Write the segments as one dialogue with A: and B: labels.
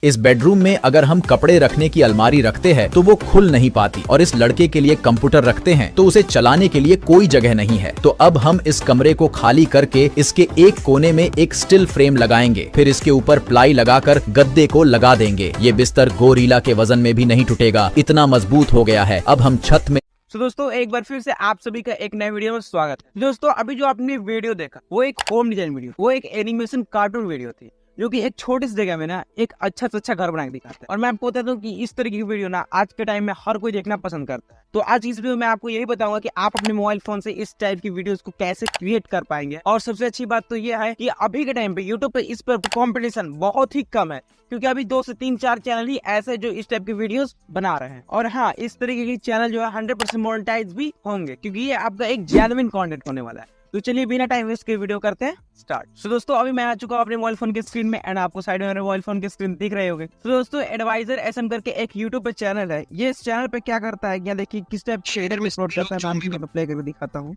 A: इस बेडरूम में अगर हम कपड़े रखने की अलमारी रखते हैं तो वो खुल नहीं पाती और इस लड़के के लिए कंप्यूटर रखते हैं तो उसे चलाने के लिए कोई जगह नहीं है। तो अब हम इस कमरे को खाली करके इसके एक कोने में एक स्टिल फ्रेम लगाएंगे, फिर इसके ऊपर प्लाई लगाकर गद्दे को लगा देंगे। ये बिस्तर गोरिल्ला के वजन में भी नहीं टूटेगा, इतना मजबूत हो गया है। अब हम छत में
B: तो दोस्तों एक बार फिर से आप सभी का एक नए वीडियो में स्वागत है। दोस्तों अभी जो आपने वीडियो देखा वो एक होम डिजाइन वीडियो, वो एक एनिमेशन कार्टून वीडियो थी जो कि एक छोटी सी जगह में ना एक अच्छा से अच्छा घर बना के दिखाता है। और मैं आपको बताता हूँ कि इस तरीके की वीडियो ना आज के टाइम में हर कोई देखना पसंद करता है। तो आज इस वीडियो में आपको यही बताऊंगा कि आप अपने मोबाइल फोन से इस टाइप की वीडियोस को कैसे क्रिएट कर पाएंगे। और सबसे अच्छी बात तो ये है कि अभी के टाइम पे यूट्यूब पे इस पर कंपटीशन बहुत ही कम है, क्योंकि अभी 2 से 3-4 चैनल ही ऐसे जो इस टाइप की वीडियोस बना रहे हैं। और हाँ, इस तरीके की चैनल जो है 100% मोनेटाइज भी होंगे, क्योंकि ये आपका एक जेन्युइन कंटेंट होने वाला है। तो चलिए बिना टाइम वेस्ट के वीडियो करते हैं स्टार्ट। तो दोस्तों अभी मैं आ चुका हूँ अपने मोबाइल फोन के स्क्रीन में एंड आपको साइड में मेरे मोबाइल फोन की स्क्रीन दिख रहे होंगे। तो दोस्तों एडवाइजर एसएम करके एक यूट्यूब पे चैनल है। ये इस चैनल पे क्या करता है, क्या देखिए किस टाइप शेडर में अपलोड करता है। मैं प्ले करके दिखाता हूँ।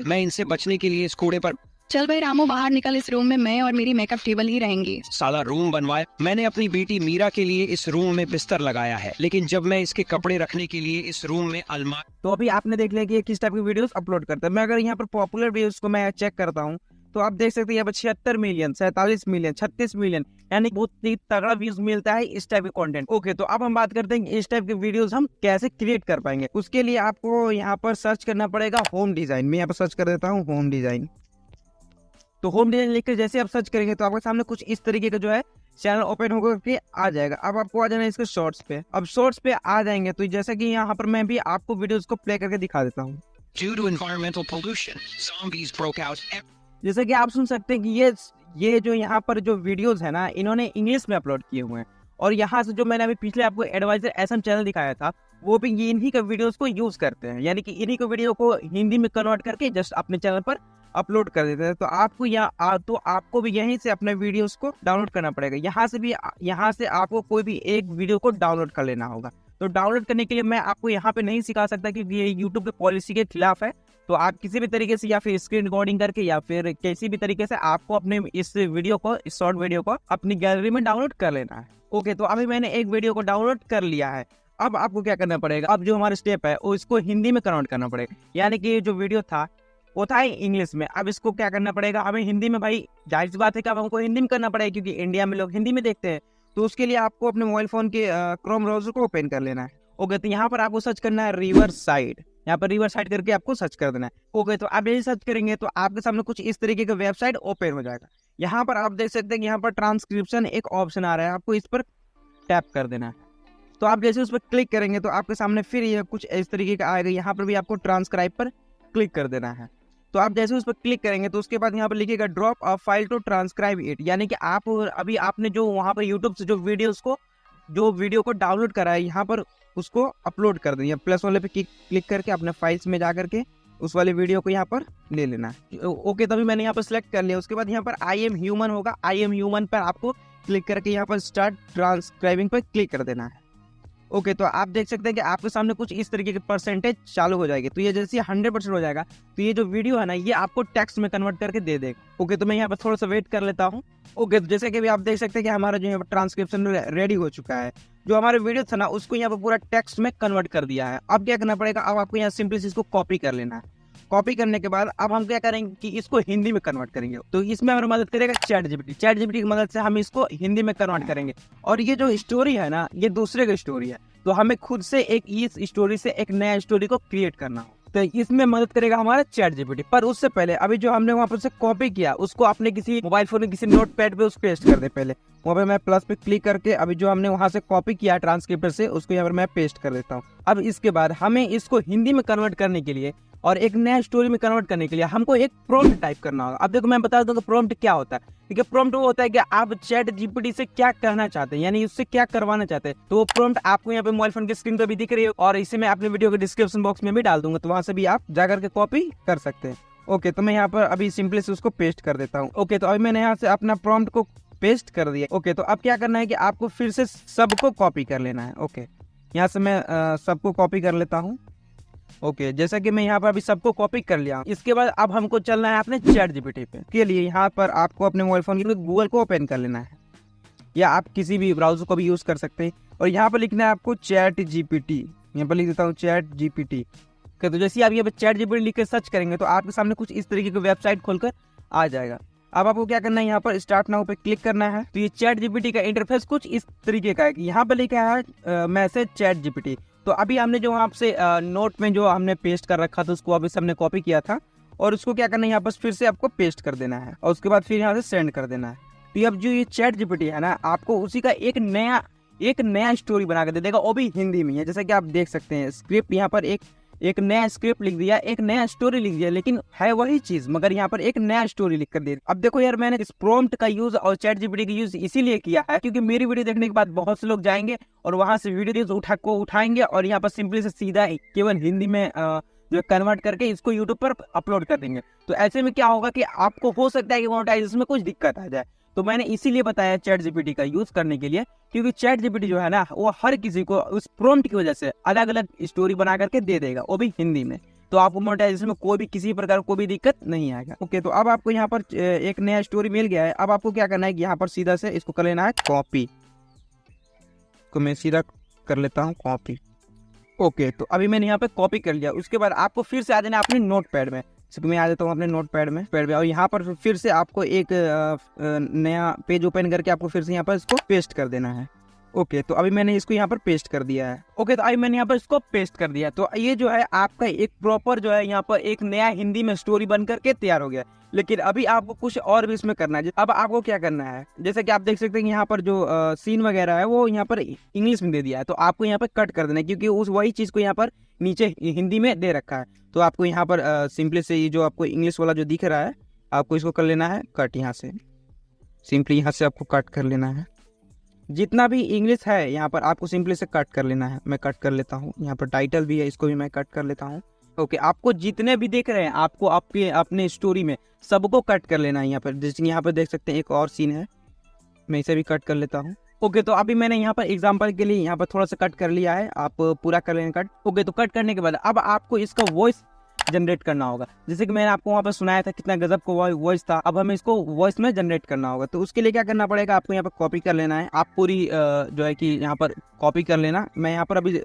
C: मैं इनसे बचने के लिए इस कूड़े पर
D: चल भाई रामू बाहर निकल, इस रूम में मैं और मेरी मेकअप टेबल ही रहेंगी।
C: साला रूम बनवाया। मैंने अपनी बेटी मीरा के लिए इस रूम में बिस्तर लगाया है, लेकिन जब मैं इसके कपड़े रखने के लिए इस रूम में अलमारी।
B: तो अभी आपने देख लिया कि ये किस टाइप की वीडियोस अपलोड करता है। मैं अगर यहाँ पर पॉपुलर वीडियोस को मैं चेक करता हूँ तो आप देख सकते हैं यहाँ पर 76 मिलियन, 47 मिलियन, 36 मिलियन, यानी बहुत ही तगड़ा व्यूज मिलता है इस टाइप के कंटेंट। ओके, तो अब हम बात करते हैं कि इस टाइप के वीडियोस हम कैसे क्रिएट कर पाएंगे। उसके लिए आपको यहाँ पर सर्च करना पड़ेगा होम डिजाइन। मैं यहाँ पर सर्च कर देता हूँ होम डिजाइन। तो होम डिजाइन लिखकर जैसे आप सर्च करेंगे तो आपके सामने कुछ इस तरीके का जो है चैनल ओपन होकर के आ जाएगा। अब आपको आ जाना है इसके शॉर्ट्स पे। अब शॉर्ट्स पे आ जाएंगे तो जैसा कि यहाँ पर मैं भी आपको वीडियोस को प्ले करके दिखा देता हूँ।
C: Due to environmental pollution, zombies broke out.
B: जैसा कि आप सुन सकते हैं कि ये जो यहाँ पर जो वीडियोस है ना, इन्होंने इंग्लिश में अपलोड किए हुए हैं। और यहाँ से जो मैंने अभी पिछले आपको एडवाइजर एसएम चैनल दिखाया था, वो भी ये इन्हीं का वीडियोस को यूज करते हैं, यानी कि इन्हीं को वीडियो को हिंदी में कन्वर्ट करके जस्ट अपने चैनल पर अपलोड कर देते हैं। तो आपको आपको भी यहीं से अपने वीडियोस को डाउनलोड करना पड़ेगा। यहाँ से आपको कोई भी एक वीडियो को डाउनलोड कर लेना होगा। तो डाउनलोड करने के लिए मैं आपको यहाँ पे नहीं सिखा सकता क्योंकि ये यूट्यूब के पॉलिसी के खिलाफ है। तो आप किसी भी तरीके से या फिर स्क्रीन रिकॉर्डिंग करके या फिर किसी भी तरीके से आपको अपने इस शॉर्ट वीडियो को अपनी गैलरी में डाउनलोड कर लेना है। ओके, तो अभी मैंने एक वीडियो को डाउनलोड कर लिया है। अब आपको क्या करना पड़ेगा, अब जो हमारा स्टेप है वो इसको हिंदी में कन्वर्ट करना पड़ेगा। यानी कि जो वीडियो था वो था इंग्लिश में, अब इसको क्या करना पड़ेगा हमें हिंदी में। भाई जाहिर सी बात है कि अब हमको हिंदी में करना पड़ेगा क्योंकि इंडिया में लोग हिंदी में देखते हैं। तो उसके लिए आपको अपने मोबाइल फोन के क्रोम ब्राउजर को ओपन कर लेना है। ओके, तो यहाँ पर आपको सर्च करना है रिवर्स साइड। यहाँ पर रिवर्स साइड करके आपको सर्च कर देना है। ओके, तो आप यही सर्च करेंगे तो आपके सामने कुछ इस तरीके का वेबसाइट ओपन हो जाएगा। यहाँ पर आप देख सकते हैं कि यहाँ पर ट्रांसक्रिप्शन एक ऑप्शन आ रहा है, आपको इस पर टैप कर देना है। तो आप जैसे उस पर क्लिक करेंगे तो आपके सामने फिर ये कुछ इस तरीके का आएगा। यहाँ पर भी आपको ट्रांसक्राइब पर क्लिक कर देना है। तो आप जैसे उस पर क्लिक करेंगे तो उसके बाद यहाँ पर लिखिएगा drop a file to transcribe it, यानी कि आप अभी आपने जो वहाँ पर यूट्यूब से जो वीडियो को डाउनलोड करा है यहाँ पर उसको अपलोड कर देंगे। प्लस वाले पे क्लिक करके अपने फाइल्स में जा करके उस वाले वीडियो को यहाँ पर ले लेना है। ओके, तभी मैंने यहाँ पर सिलेक्ट कर लिया। उसके बाद यहाँ पर आई एम ह्यूमन होगा, आई एम ह्यूमन पर आपको क्लिक करके यहाँ पर स्टार्ट ट्रांसक्राइबिंग पर क्लिक कर देना है। ओके, तो आप देख सकते हैं कि आपके सामने कुछ इस तरीके की परसेंटेज चालू हो जाएगी। तो ये जैसे 100% हो जाएगा तो ये जो वीडियो है ना ये आपको टेक्स्ट में कन्वर्ट करके दे देगा। ओके, तो मैं यहाँ पर थोड़ा सा वेट कर लेता हूँ। ओके, तो जैसे कि अभी आप देख सकते हैं कि हमारा जो है ट्रांसक्रिप्शन रेडी हो चुका है। जो हमारे वीडियो था ना उसको यहाँ पर पूरा टेक्स्ट में कन्वर्ट कर दिया है। अब क्या करना पड़ेगा, अब आपको यहाँ सिंपली इसको कॉपी कर लेना है। कॉपी करने के बाद अब हम क्या करेंगे कि इसको हिंदी में कन्वर्ट करेंगे। तो इसमें हमारी मदद करेगा चैट जीपीटी की मदद से हम इसको हिंदी में कन्वर्ट करेंगे। और ये जो स्टोरी है ना ये दूसरे की स्टोरी है, तो हमें खुद से इस स्टोरी से एक नया स्टोरी को क्रिएट करना हो। तो इसमें मदद करेगा हमारा चैट जीपीटी। पर उससे पहले अभी जो हमने वहाँ पर से कॉपी किया उसको अपने किसी मोबाइल फोन में किसी नोटपैड पे उसको पेस्ट कर दे। पहले वहाँ पे मैं प्लस पे क्लिक करके अभी जो हमने वहाँ से कॉपी किया ट्रांसक्रिप्टर से उसको यहाँ पर मैं पेस्ट कर देता हूँ। अब इसके बाद हमें इसको हिंदी में कन्वर्ट करने के लिए और एक नया स्टोरी में कन्वर्ट करने के लिए हमको एक प्रॉम्प्ट टाइप करना होगा। अब देखो मैं बता दूं कि प्रॉम्प्ट क्या होता है। ठीक है, प्रॉम्प्ट वो होता है कि आप चैट जीपीटी से क्या कहना चाहते हैं, यानी उससे क्या करवाना चाहते हैं। तो वो प्रॉम्प्ट आपको यहाँ पे मोबाइल फोन की स्क्रीन पे भी दिख रही है और इसे मैं अपने वीडियो के डिस्क्रिप्शन बॉक्स में भी डाल दूंगा, तो वहां से भी आप जाकर के कॉपी कर सकते हैं। ओके, तो मैं यहाँ पर अभी सिंपली से उसको पेस्ट कर देता हूँ। ओके, तो अभी मैंने यहाँ से अपना प्रॉम्प्ट को पेस्ट कर दिया। ओके, तो अब क्या करना है कि आपको फिर से सबको कॉपी कर लेना है। ओके, यहाँ से मैं सबको कॉपी कर लेता हूँ। ओके, जैसा कि मैं यहाँ पर अभी सबको कॉपी कर लिया। इसके बाद अब हमको चलना है अपने चैट जीपीटी पे। के लिए यहाँ पर आपको अपने मोबाइल फोन के लिए गूगल को ओपन कर लेना है। या आप किसी भी ब्राउज़र को भी यूज़ कर सकते हैं। और यहाँ पर लिखना है आपको चैट जीपीटी, यहाँ पर लिख देता हूँ चैट जीपीटी। ओके, तो जैसे ही आप यहाँ पर चैट जीपीटी लिख के सर्च करेंगे तो आपके सामने कुछ इस तरीके की वेबसाइट खोलकर आ जाएगा। अब आपको क्या करना है, यहाँ पर स्टार्ट नाउ पे क्लिक करना है। तो ये चैट जीपीटी का इंटरफेस कुछ इस तरीके का है कि यहाँ पर लिखा है मैसेज चैट जीपीटी। तो अभी हमने जो वहाँ से नोट में जो हमने पेस्ट कर रखा था उसको अभी से हमने कॉपी किया था और उसको क्या करना है, यहाँ पर फिर से आपको पेस्ट कर देना है और उसके बाद फिर यहाँ से सेंड कर देना है। तो अब जो ये चैट जीपीटी है ना, आपको उसी का एक नया स्टोरी बना कर दे देगा, वो भी हिंदी में है। जैसा कि आप देख सकते हैं स्क्रिप्ट यहाँ पर एक नया स्क्रिप्ट लिख दिया, एक नया स्टोरी लिख दिया, लेकिन है वही चीज मगर यहाँ पर एक नया स्टोरी लिख कर दे। अब देखो यार, मैंने इस प्रॉम्प्ट का यूज और चैट जीपीटी का यूज इसीलिए किया है क्योंकि मेरी वीडियो देखने के बाद बहुत से लोग जाएंगे और वहां से वीडियो उठाएंगे और यहाँ पर सिंपली से सीधा केवल हिंदी में जो कन्वर्ट करके इसको यूट्यूब पर अपलोड कर देंगे। तो ऐसे में क्या होगा कि आपको हो सकता है कि मोनेटाइजेशन में कुछ दिक्कत आ जाए। तो मैंने इसीलिए बताया चैट जीपीटी का यूज करने के लिए, क्योंकि चैट जीपीटी जो है ना वो हर किसी को उस प्रॉम्प्ट की वजह से अलग अलग स्टोरी बना करके दे देगा, वो भी हिंदी में। तो आपको मोनेटाइजेशन में कोई भी किसी प्रकार कोई भी दिक्कत नहीं आएगा। ओके, तो अब आपको यहाँ पर एक नया स्टोरी मिल गया है। अब आपको क्या करना है कि यहाँ पर सीधा से इसको कर लेना है कॉपी। तो मैं सीधा कर लेता हूँ कॉपी। ओके, तो अभी मैंने यहाँ पे कॉपी कर लिया। उसके बाद आपको फिर से आ जाना है अपने नोट पैड में। मैं आ जाता हूँ अपने नोट पैड में और यहाँ पर फिर से आपको एक नया पेज ओपन करके आपको फिर से यहाँ पर इसको पेस्ट कर देना है। ओके, तो अभी मैंने इसको यहाँ पर पेस्ट कर दिया है। ओके, तो अभी मैंने यहाँ पर इसको पेस्ट कर दिया। तो ये जो है आपका एक प्रॉपर जो है यहाँ पर एक नया हिंदी में स्टोरी बन करके तैयार हो गया। लेकिन अभी आपको कुछ और भी इसमें करना है। अब आपको क्या करना है, जैसे कि आप देख सकते हैं यहाँ पर जो सीन वगैरह है वो यहाँ पर इंग्लिश में दे दिया है। तो आपको यहाँ पर कट कर देना है क्योंकि उस वही चीज को यहाँ पर नीचे हिंदी में दे रखा है। तो आपको यहाँ पर सिंपली से ये जो आपको इंग्लिश वाला जो दिख रहा है आपको इसको कर लेना है कट। यहाँ से सिंपली यहाँ से आपको कट कर लेना है। जितना भी इंग्लिश है यहाँ पर आपको सिंपली से कट कर लेना है। मैं कट कर लेता हूँ। यहाँ पर टाइटल भी है, इसको भी मैं कट कर लेता हूँ। ओके, आपको जितने भी देख रहे हैं आपको आपके अपने स्टोरी में सबको कट कर लेना है। यहाँ पर जैसे यहाँ पर देख सकते हैं एक और सीन है, मैं इसे भी कट कर लेता हूँ। ओके, तो अभी मैंने यहाँ पर एग्जांपल के लिए यहाँ पर थोड़ा सा कट कर लिया है, आप पूरा कर लें कट। ओके, तो कट करने के बाद अब आपको इसका वॉइस जनरेट करना होगा। जैसे कि मैंने आपको वहाँ पर सुनाया था कितना गजब को वॉइस था, अब हमें इसको वॉइस में जनरेट करना होगा। तो उसके लिए क्या करना पड़ेगा, आपको यहाँ पर कॉपी कर लेना है। आप पूरी जो है कि यहाँ पर कॉपी कर लेना। मैं यहाँ पर अभी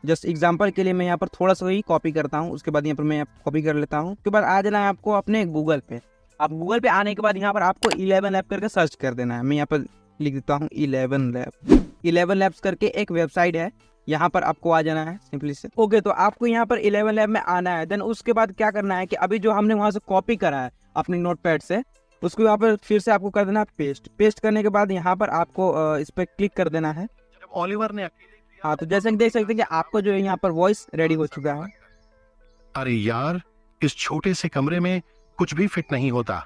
B: जस्ट एग्जांपल के लिए मैं यहाँ पर थोड़ा सा ही कॉपी करता हूँ। उसके बाद यहाँ पर मैं कॉपी कर लेता हूँ। उसके बाद आ जाना है आपको अपने गूगल पे। आप गूगल पे आने के बाद यहाँ पर आपको 11 लैब करके सर्च कर देना है। मैं यहाँ पर लिख देता हूँ 11 लैब। 11 लैब्स करके एक वेबसाइट है, यहाँ पर आपको आ जाना है सिंपली से। ओके, तो आपको यहाँ पर 11 लैब में आना है। देन उसके बाद क्या करना है कि अभी जो हमने वहाँ से कॉपी करा है अपने नोटपैड से उसको यहाँ पर फिर से आपको कर देना है पेस्ट करने के बाद यहाँ पर आपको इस पर क्लिक कर देना है।
E: ओलिवर ने
B: हाँ, तो जैसे कि देख सकते हैं कि आपको जो है यहाँ पर वॉइस रेडी हो चुका है।
E: अरे यार, इस छोटे से कमरे में कुछ भी फिट नहीं होता।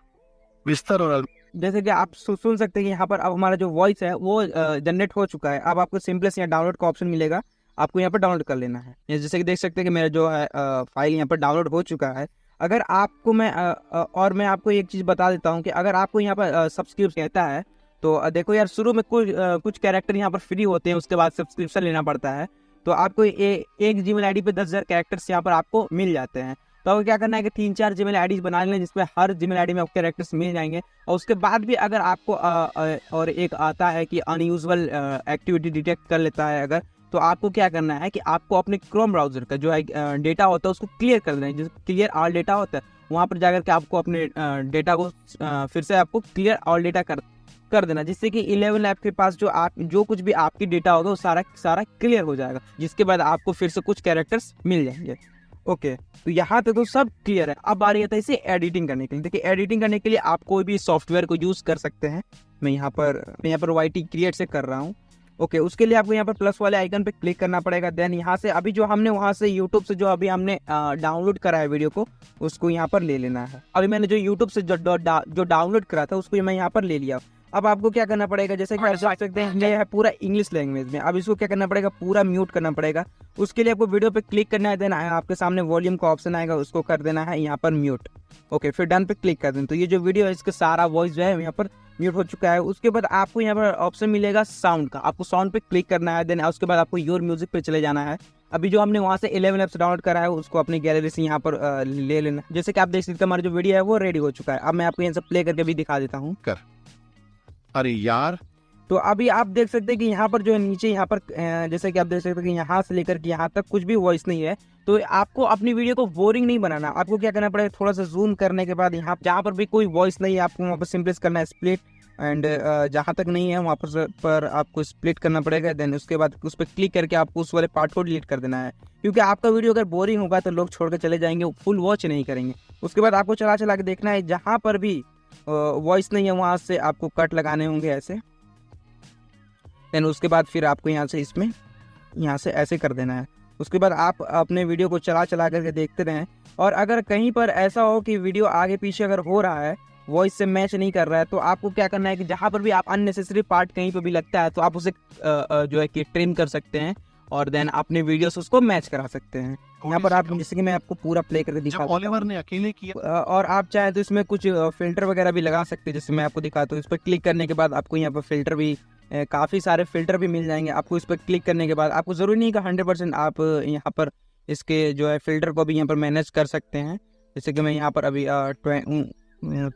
E: बिस्तर और
B: जैसे कि आप सुन सकते हैं कि यहाँ पर अब हमारा जो वॉइस है वो जनरेट हो चुका है। अब आपको सिंपली से यहाँ डाउनलोड का ऑप्शन मिलेगा, आपको यहाँ पर डाउनलोड कर लेना है। जैसे कि देख सकते हैं कि मेरा जो है फाइल यहाँ पर डाउनलोड हो चुका है। अगर आपको मैं आपको एक चीज़ बता देता हूँ कि अगर आपको यहाँ पर सब्सक्रिप्शन कहता है तो देखो यार, शुरू में कुछ कैरेक्टर यहाँ पर फ्री होते हैं, उसके बाद सब्सक्रिप्शन लेना पड़ता है। तो आपको एक जीमेल आईडी पे 10,000 कैरेक्टर्स यहाँ पर आपको मिल जाते हैं। तो आपको क्या करना है कि 3-4 जीमेल आईडीज बना लें जिसमें हर जीमेल आईडी में आपको कैरेक्टर्स मिल जाएंगे। और उसके बाद भी अगर आपको और एक आता है कि अनयूजुअल एक्टिविटी डिटेक्ट कर लेता है अगर, तो आपको क्या करना है कि आपको अपने क्रोम ब्राउजर का जो है डेटा होता है उसको क्लियर कर देना है। जैसे क्लियर ऑल डेटा होता है वहाँ पर जाकर के आपको अपने डेटा को फिर से आपको क्लियर ऑल डेटा कर देना, जिससे कि 11 लैब के पास जो कुछ भी आपकी डेटा होगा वो सारा क्लियर हो जाएगा, जिसके बाद आपको फिर से कुछ कैरेक्टर्स मिल जाएंगे। ओके, तो यहाँ तक तो सब क्लियर है। अब आ रही है इसे एडिटिंग करने के लिए। देखिए, एडिटिंग करने के लिए आप कोई भी सॉफ्टवेयर को यूज कर सकते हैं। मैं यहाँ पर YT क्रिएट से कर रहा हूँ। ओके, उसके लिए आपको यहाँ पर प्लस वाले आइकन पे क्लिक करना पड़ेगा। देन यहाँ से अभी जो हमने वहाँ से यूट्यूब से जो अभी हमने डाउनलोड करा है वीडियो को, उसको यहाँ पर ले लेना है। अभी मैंने जो यूट्यूब से जो डाउनलोड करा था उसको मैं यहाँ पर ले लिया। अब आपको क्या करना पड़ेगा, जैसे कि आप देख सकते हैं ये है पूरा इंग्लिश लैंग्वेज में। अब इसको क्या करना पड़ेगा, पूरा म्यूट करना पड़ेगा। उसके लिए आपको वीडियो पे क्लिक करना है। देन आपके सामने वॉल्यूम का ऑप्शन आएगा, उसको कर देना है यहाँ पर म्यूट। ओके, फिर डन पे क्लिक कर दें तो ये जो वीडियो है इसका सारा वॉइस जो है यहाँ पर म्यूट हो चुका है। उसके बाद आपको यहाँ पर ऑप्शन मिलेगा साउंड का, आपको साउंड पे क्लिक करना है। देन उसके बाद आपको योर म्यूजिक पे चले जाना है। अभी जो हमने वहाँ से 11 ऐप्स डाउनलोड करा है उसको अपनी गैलरी से यहाँ पर ले लेना। जैसे कि आप देख सकते हैं हमारा जो वीडियो है वो रेडी हो चुका है। अब मैं आपको यहाँ से प्ले करके भी दिखा देता हूँ।
E: अरे यार,
B: तो अभी आप देख सकते हैं कि यहाँ पर जो है नीचे यहाँ पर जैसे कि आप देख सकते हैं कि यहाँ से लेकर के यहाँ तक कुछ भी वॉइस नहीं है। तो आपको अपनी वीडियो को बोरिंग नहीं बनाना, आपको क्या करना पड़ेगा, थोड़ा सा जूम करने के बाद यहाँ जहाँ पर भी कोई वॉइस नहीं है आपको वहाँ पर सिंपली करना है स्प्लिट, एंड जहाँ तक नहीं है वहाँ पर आपको स्प्लिट करना पड़ेगा। देन उसके बाद उस पर क्लिक करके आपको उस वाले पार्ट को डिलीट कर देना है, क्योंकि आपका वीडियो अगर बोरिंग होगा तो लोग छोड़ कर चले जाएंगे, फुल वॉच नहीं करेंगे। उसके बाद आपको चला चला के देखना है, जहाँ पर भी वॉइस नहीं है वहाँ से आपको कट लगाने होंगे ऐसे। देन उसके बाद फिर आपको यहाँ से इसमें यहाँ से ऐसे कर देना है। उसके बाद आप अपने वीडियो को चला चला करके देखते रहें, और अगर कहीं पर ऐसा हो कि वीडियो आगे पीछे अगर हो रहा है, वॉइस से मैच नहीं कर रहा है, तो आपको क्या करना है कि जहाँ पर भी आप अननेसेसरी पार्ट कहीं पर भी लगता है तो आप उसे जो है कि ट्रिम कर सकते हैं, और देन अपने वीडियो से उसको मैच करा सकते हैं। यहाँ पर आप जैसे कि मैं आपको पूरा प्ले करके दिखा,
E: ओलिवर ने अकेले किया।
B: और आप चाहे तो इसमें कुछ फिल्टर वगैरह भी लगा सकते हैं, जैसे मैं आपको दिखाता हूँ। इस पर क्लिक करने के बाद आपको यहाँ पर फिल्टर भी काफ़ी सारे फिल्टर भी मिल जाएंगे आपको। इस पर क्लिक करने के बाद आपको ज़रूरी नहीं कि 100% आप यहाँ पर इसके जो है फिल्टर को भी यहाँ पर मैनेज कर सकते हैं। जैसे कि मैं यहाँ पर अभी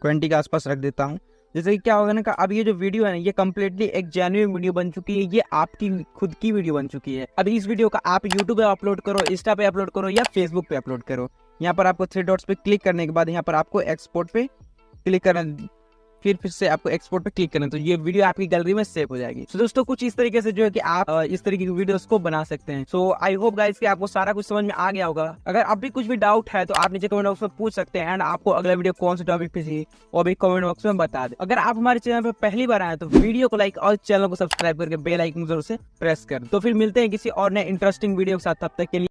B: 20 के आसपास रख देता हूँ। जैसे कि क्या होगा ना, अब ये जो वीडियो है ना, ये कम्प्लीटली एक जेन्युइन वीडियो बन चुकी है, ये आपकी खुद की वीडियो बन चुकी है। अभी इस वीडियो का आप यूट्यूब पे अपलोड करो, इंस्टा पे अपलोड करो या फेसबुक पे अपलोड करो। यहाँ पर आपको 3 डॉट्स पे क्लिक करने के बाद यहाँ पर आपको एक्सपोर्ट पे क्लिक करना, फिर से आपको एक्सपोर्ट पे क्लिक करना, तो ये वीडियो आपकी गैलरी में सेव हो जाएगी। तो दोस्तों कुछ इस तरीके से जो है कि आप इस तरीके की वीडियोस को बना सकते हैं। सो आई होप गाइस कि आपको सारा कुछ समझ में आ गया होगा। अगर अब भी कुछ भी डाउट है तो आप नीचे कमेंट बॉक्स में पूछ सकते हैं, एंड आपको अगला वीडियो कौन से टॉपिक पे चाहिए वो भी कमेंट बॉक्स में बता दे। अगर आप हमारे चैनल पर पहली बार आए तो वीडियो को लाइक और चैनल को सब्सक्राइब करके बेल आइकन जरूर से प्रेस कर। तो फिर मिलते हैं किसी और नए इंटरेस्टिंग वीडियो के साथ, तब तक के लिए